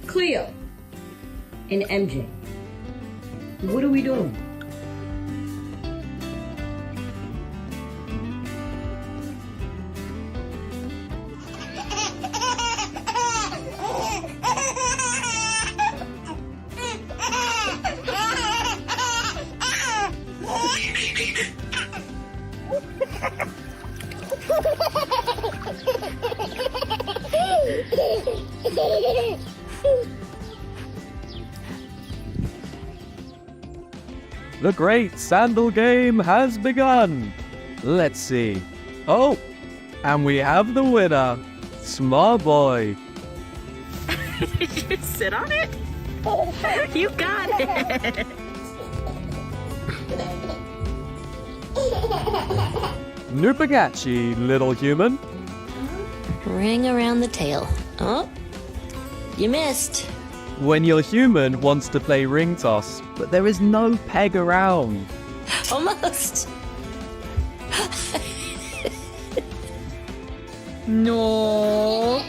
Cleo and MJ, what are we doing? The great sandal game has begun. Let's see. Oh, and we have the winner. Smart boy. Did you sit on it? You got it. Nupagachi, little human. Ring around the tail. Oh, you missed. When your human wants to play ring toss, but there is no peg around. Almost. No.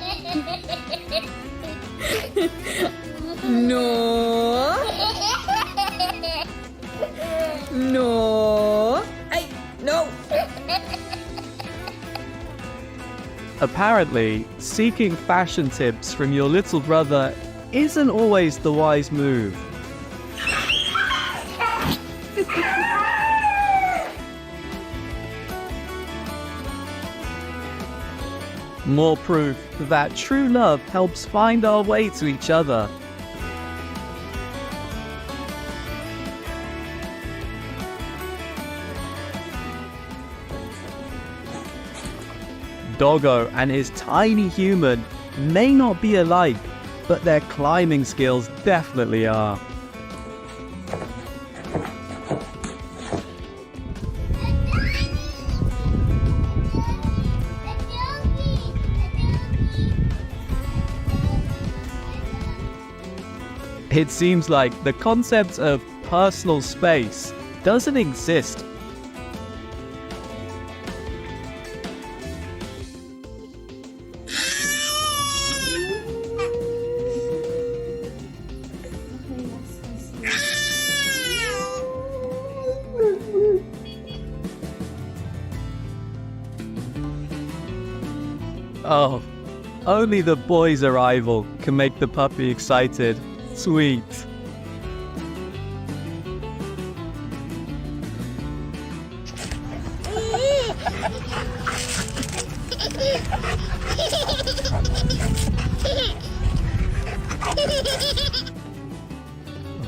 No. No. Hey, no. Apparently, seeking fashion tips from your little brother isn't always the wise move. More proof that true love helps find our way to each other. Doggo and his tiny human may not be alike, but their climbing skills definitely are. It seems like the concept of personal space doesn't exist. Oh, only the boy's arrival can make the puppy excited. Sweet.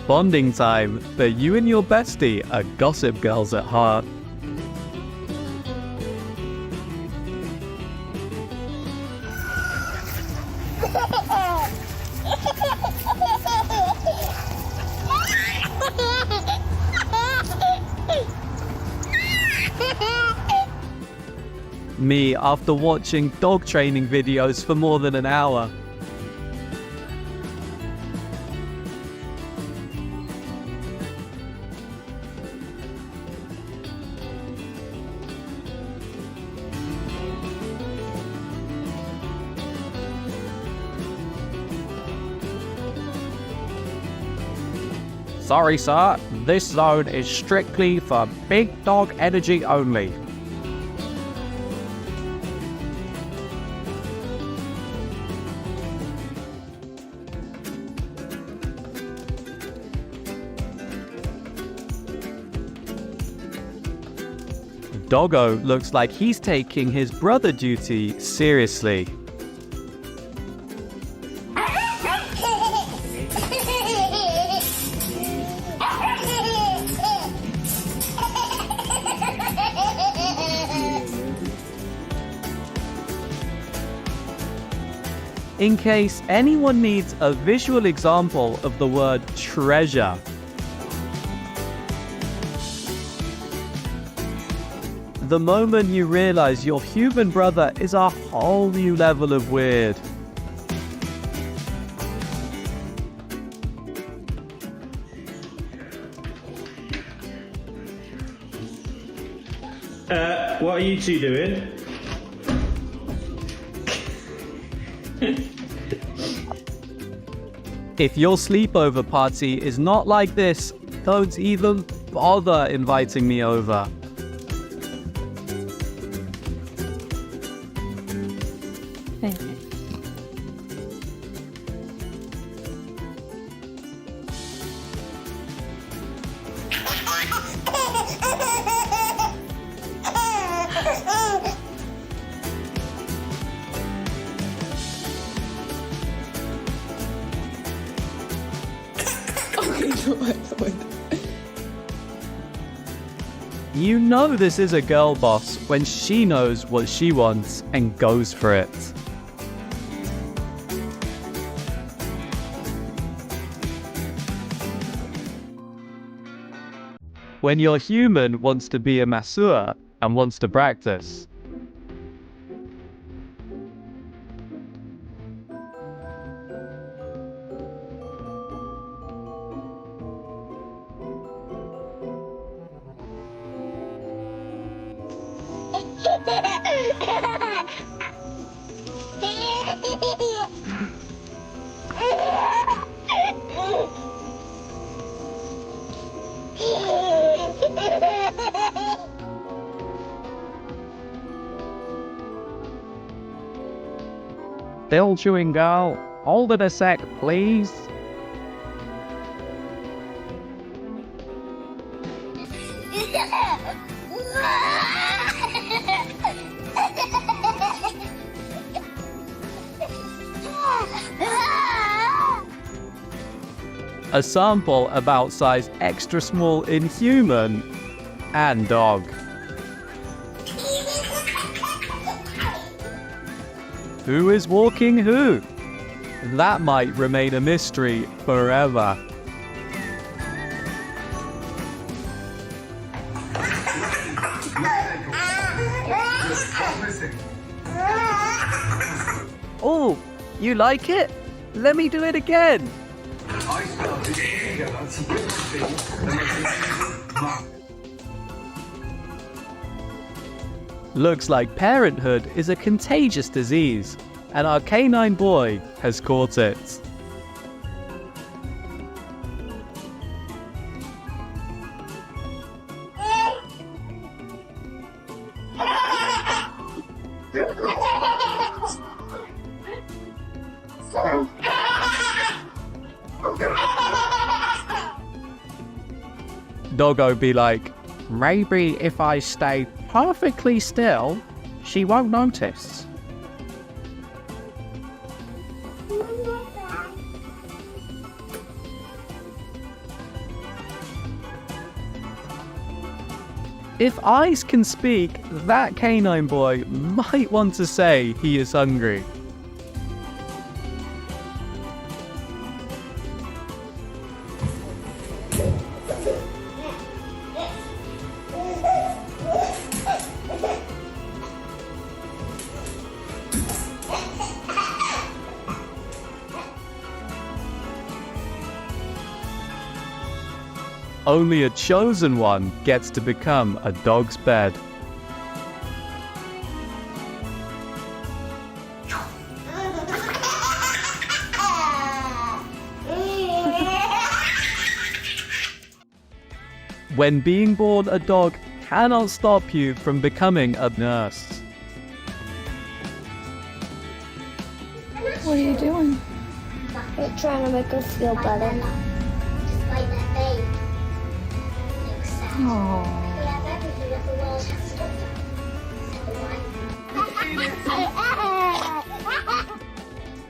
Bonding time, but you and your bestie are gossip girls at heart. Me after watching dog training videos for more than an hour. Sorry sir, this zone is strictly for big dog energy only. Doggo looks like he's taking his brother duty seriously. In case anyone needs a visual example of the word treasure, the moment you realize your human brother is a whole new level of weird. What are you two doing? If your sleepover party is not like this, don't even bother inviting me over. You know this is a girl boss when she knows what she wants and goes for it. When your human wants to be a masseur and wants to practice. Still chewing, girl. Hold it a sec, please. A sample about size extra small in human and dog. Who is walking who? That might remain a mystery forever. Oh, you like it? Let me do it again. Looks like parenthood is a contagious disease, and our canine boy has caught it. Doggo be like, maybe if I stay perfectly still, she won't notice. If eyes can speak, that canine boy might want to say he is hungry. Only a chosen one gets to become a dog's bed. When being born a dog cannot stop you from becoming a nurse. What are you doing? We're trying to make her feel better. Just bite that vein. Oh.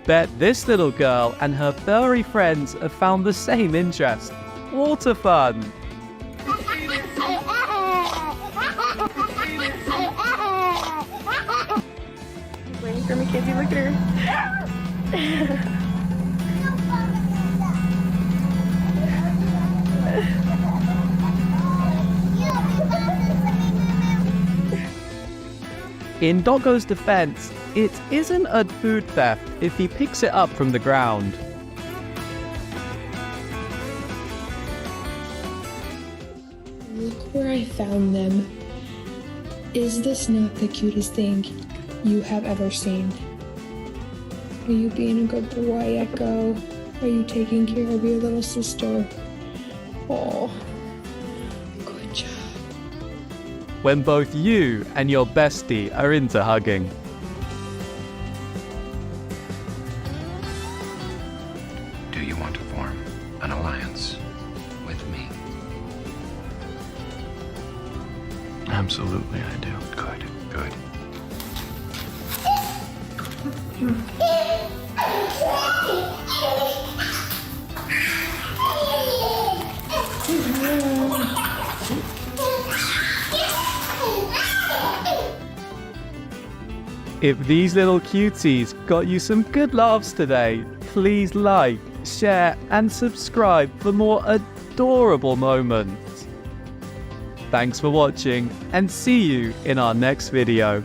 Bet this little girl and her furry friends have found the same interest. Water fun! Waiting for Mackenzie, look at her. In Doggo's defense, it isn't a food theft if he picks it up from the ground. Look where I found them. Is this not the cutest thing you have ever seen? Are you being a good boy, Echo? Are you taking care of your little sister? Oh, good job. When both you and your bestie are into hugging. Do you want to form an alliance with me? Absolutely, I do. Good, good. If these little cuties got you some good laughs today, please like, share and subscribe for more adorable moments. Thanks for watching and see you in our next video.